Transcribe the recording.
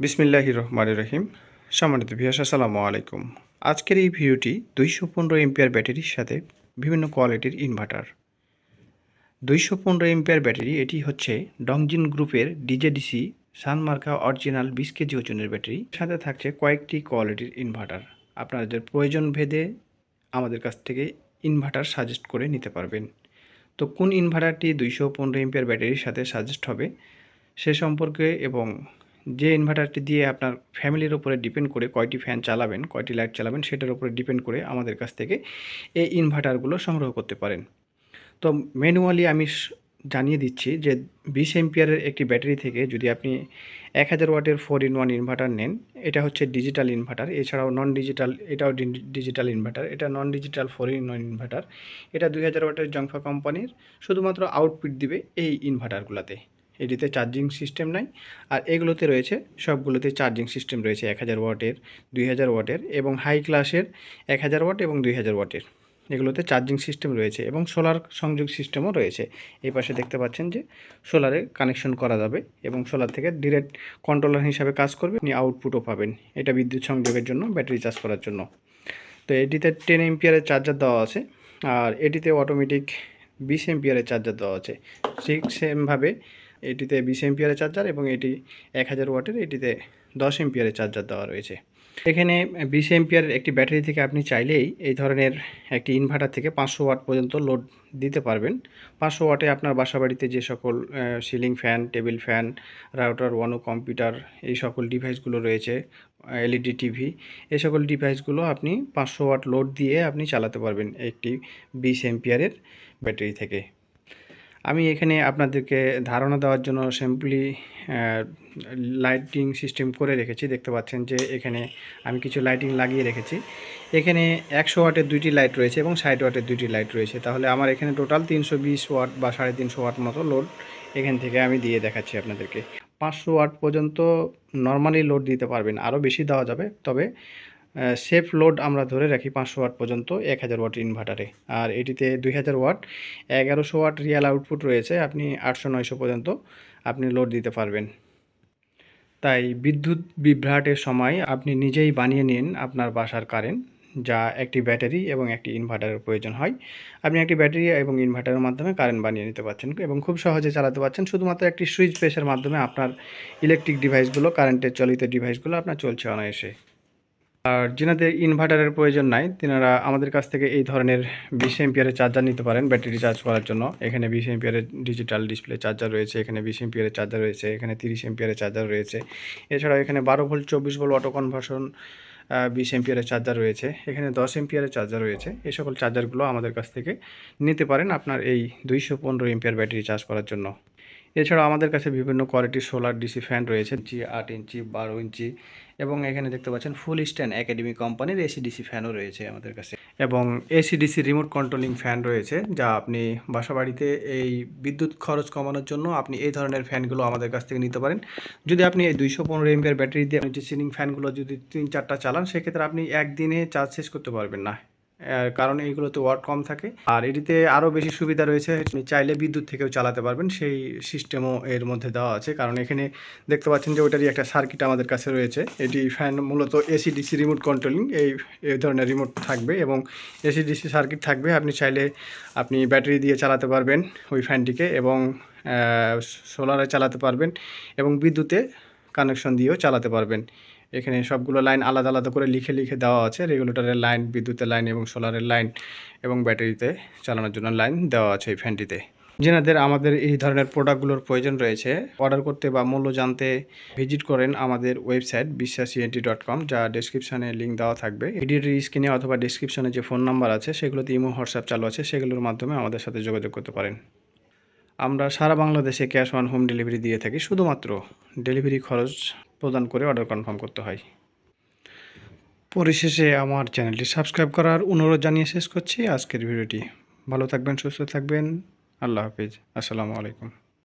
বিসমিল্লাহির রহমানির রহিম। সম্মানিত ভিউয়ার্স, আসসালামু আলাইকুম। আজকের এই ভিডিওটি 215 এম্পিয়ার ব্যাটারির সাথে বিভিন্ন কোয়ালিটির ইনভার্টার। 215 এম্পিয়ার ব্যাটারি, এটি হচ্ছে ডংজিন গ্রুপের ডিজেডিসি সানমার্কা অরিজিনাল 20 কেজি ওজনের ব্যাটারি। সাথে থাকছে কয়েকটি কোয়ালিটির ইনভার্টার। আপনাদের প্রয়োজন ভেদে আমাদের কাছ থেকে ইনভার্টার সাজেস্ট করে নিতে পারবেন। তো কোন ইনভার্টারটি 215 এম্পিয়ার ব্যাটারির সাথে সাজেস্ট হবে সে সম্পর্কে এবং যে ইনভার্টারটি দিয়ে আপনার ফ্যামিলির উপরে ডিপেন্ড করে কয়টি ফ্যান চালাবেন, কয়টি লাইট চালাবেন, সেটার উপরে ডিপেন্ড করে আমাদের কাছ থেকে এই ইনভার্টারগুলো সংগ্রহ করতে পারেন। তো ম্যানুয়ালি আমি জানিয়ে দিচ্ছি যে 20 এম্পিয়ারের একটি ব্যাটারি থেকে যদি আপনি 1000 ওয়াটের 4-in-1 ইনভার্টার নেন, এটা হচ্ছে ডিজিটাল ইনভার্টার। এছাড়াও নন ডিজিটাল, এটাও ডিজিটাল ইনভার্টার। এটা নন ডিজিটাল 4-in-1 ইনভার্টার। এটা 2000 ওয়াটের জংফা কোম্পানির, শুধুমাত্র আউটপুট দিবে এই ইনভার্টারগুলোতে। এটিতে চার্জিং সিস্টেম নাই। আর এগুলোতে রয়েছে, সবগুলোতে চার্জিং সিস্টেম রয়েছে 1000 ওয়াটের, 2000 ওয়াটের এবং হাই ক্লাসের 1000 ওয়াট এবং 2000 ওয়াটের। এগুলোতে চার্জিং সিস্টেম রয়েছে এবং সোলার সংযোগ সিস্টেমও রয়েছে। এই পাশে দেখতে পাচ্ছেন যে সোলারে কানেকশন করা যাবে এবং সোলার থেকে ডিরেক্ট কন্ট্রোলার হিসাবে কাজ করবে, আপনি আউটপুটও পাবেন। এটা বিদ্যুৎ সংযোগের জন্য, ব্যাটারি চার্জ করার জন্য। তো এটিতে 10 এম্পিয়ারের চার্জার দেওয়া আছে, আর এটিতে অটোমেটিক 20 এম্পিয়ারের চার্জার দেওয়া আছে। ঠিক সেমভাবে এটিতে 20 এম্পিয়ারের চার্জার এবং এটি 1000 ওয়াটের, এটিতে 10 এম্পিয়ারের চার্জার দেওয়া রয়েছে। এখানে 20 এম্পিয়ারের একটি ব্যাটারি থেকে আপনি চাইলেই এই ধরনের একটি ইনভার্টার থেকে 500 ওয়াট পর্যন্ত লোড দিতে পারবেন। 500 ওয়াটে আপনার বাসাবাড়িতে যে সকল ceiling fan, table fan, router, ওয়ানো কম্পিউটার, এই সকল ডিভাইসগুলো রয়েছে, এলইডি টিভি, এই সকল ডিভাইসগুলো আপনি 500 ওয়াট লোড দিয়ে আপনি চালাতে পারবেন একটি 20 এম্পিয়ারের ব্যাটারি থেকে। আমি এখানে আপনাদেরকে ধারণা দেওয়ার জন্য সিম্পলি লাইটিং সিস্টেম করে রেখেছি। দেখতে পাচ্ছেন যে এখানে আমি কিছু লাইটিং লাগিয়ে রেখেছি। এখানে 100 ওয়াটের 2টি লাইট রয়েছে এবং 60 ওয়াটের 2টি লাইট রয়েছে। তাহলে আমার এখানে টোটাল 320 ওয়াট বা 350 ওয়াট মতো লোড এখান থেকে আমি দিয়ে দেখাচ্ছি আপনাদেরকে। 500 ওয়াট পর্যন্ত নর্মালি লোড দিতে পারবেন, আরও বেশি দেওয়া যাবে, তবে সেফ লোড আমরা ধরে রাখি 500 ওয়াট পর্যন্ত 1000 ওয়াট ইনভার্টারে। আর এটিতে 2000 ওয়াট, 1100 ওয়াট রিয়েল আউটপুট রয়েছে। আপনি 800-900 পর্যন্ত আপনি লোড দিতে পারবেন। তাই বিদ্যুৎ বিভ্রাটের সময় আপনি নিজেই বানিয়ে নিন আপনার বাসার কারেন্ট, যা একটি ব্যাটারি এবং একটি ইনভার্টারের প্রয়োজন হয়। আপনি একটি ব্যাটারি এবং ইনভার্টারের মাধ্যমে কারেন্ট বানিয়ে নিতে পারছেন এবং খুব সহজে চালাতে পারছেন। শুধুমাত্র একটি সুইচ প্রেসের মাধ্যমে আপনার ইলেকট্রিক ডিভাইসগুলো, কারেন্টের চালিত ডিভাইসগুলো আপনার চলছে অনায়াসে। আর যিনাদের ইনভার্টারের প্রয়োজন নাই, তিনারা আমাদের কাছ থেকে এই ধরনের 20 এম্পিয়ারের চার্জার নিতে পারেন ব্যাটারি চার্জ করার জন্য। এখানে 20 এম্পিয়ারের ডিজিটাল ডিসপ্লে চার্জার রয়েছে, এখানে 20 এম্পিয়ারের চার্জার রয়েছে, এখানে 30 এম্পিয়ারের চার্জার রয়েছে। এছাড়াও এখানে 12 ভোল্ট 24 ভোল্ট অটো কনভার্সন 20 এম্পিয়ারের চার্জার রয়েছে, এখানে 10 এম্পিয়ারের চার্জার রয়েছে। এই সকল চার্জারগুলো আমাদের কাছ থেকে নিতে পারেন আপনার এই 215 এম্পিয়ার ব্যাটারি চার্জ করার জন্য। এছাড়াও আমাদের কাছে বিভিন্ন কোয়ালিটির সোলার ডিসি ফ্যান রয়েছে, 8 ইঞ্চি, 12 ইঞ্চি এবং এখানে দেখতে পাচ্ছেন ফুল স্ট্যান্ড একাডেমি কোম্পানির এসিডিসি ফ্যানও রয়েছে আমাদের কাছে, এবং এসিডিসি রিমোট কন্ট্রোলিং ফ্যান রয়েছে, যা আপনি বাসাবাড়িতে এই বিদ্যুৎ খরচ কমানোর জন্য আপনি এই ধরনের ফ্যানগুলো আমাদের কাছ থেকে নিতে পারেন। যদি আপনি এই 215 এম্পিয়ার ব্যাটারি দিয়ে যে সিলিং ফ্যানগুলো যদি 3-4টা চালান, সেক্ষেত্রে আপনি একদিনে চার্জ শেষ করতে পারবেন না, কারণ এইগুলোতে ওয়াট কম থাকে। আর এটিতে আরও বেশি সুবিধা রয়েছে, আপনি চাইলে বিদ্যুৎ থেকেও চালাতে পারবেন, সেই সিস্টেমও এর মধ্যে দেওয়া আছে। কারণ এখানে দেখতে পাচ্ছেন যে ওটারই একটা সার্কিট আমাদের কাছে রয়েছে। এটি ফ্যান মূলত এসিডিসি রিমোট কন্ট্রোলিং, এই ধরনের রিমোট থাকবে এবং এসিডিসি সার্কিট থাকবে। আপনি চাইলে আপনি ব্যাটারি দিয়ে চালাতে পারবেন ওই ফ্যানটিকে এবং সোলারে চালাতে পারবেন এবং বিদ্যুতে কানেকশন দিয়েও চালাতে পারবেন। এখানে সবগুলো লাইন আলাদা আলাদা করে লিখে লিখে দেওয়া আছে, রেগুলেটরের লাইন, বিদ্যুতের লাইন এবং সোলারের লাইন এবং ব্যাটারিতে চালানোর জন্য লাইন দেওয়া আছে এই ফ্যানটিতে। যেনাদের আমাদের এই ধরনের প্রোডাক্টগুলোর প্রয়োজন রয়েছে, অর্ডার করতে বা মূল্য জানতে ভিজিট করেন আমাদের ওয়েবসাইট বিশ্বাসী.com, যা ডেসক্রিপশনে লিঙ্ক দেওয়া থাকবে। ভিডিওটির স্ক্রিনে অথবা ডেসক্রিপশনে যে ফোন নাম্বার আছে সেগুলোতে ইমো, হোয়াটসঅ্যাপ চালু আছে, সেগুলোর মাধ্যমে আমাদের সাথে যোগাযোগ করতে পারেন। আমরা সারা বাংলাদেশে ক্যাশ অন হোম ডেলিভারি দিয়ে থাকি, শুধুমাত্র ডেলিভারি খরচ প্রদান করে অর্ডার কনফার্ম করতে হয়। পরিশেষে আমার চ্যানেলটি সাবস্ক্রাইব করার অনুরোধ জানিয়ে শেষ করছি আজকের ভিডিওটি। ভালো থাকবেন, সুস্থ থাকবেন। আল্লাহ হাফিজ। আসসালামু আলাইকুম।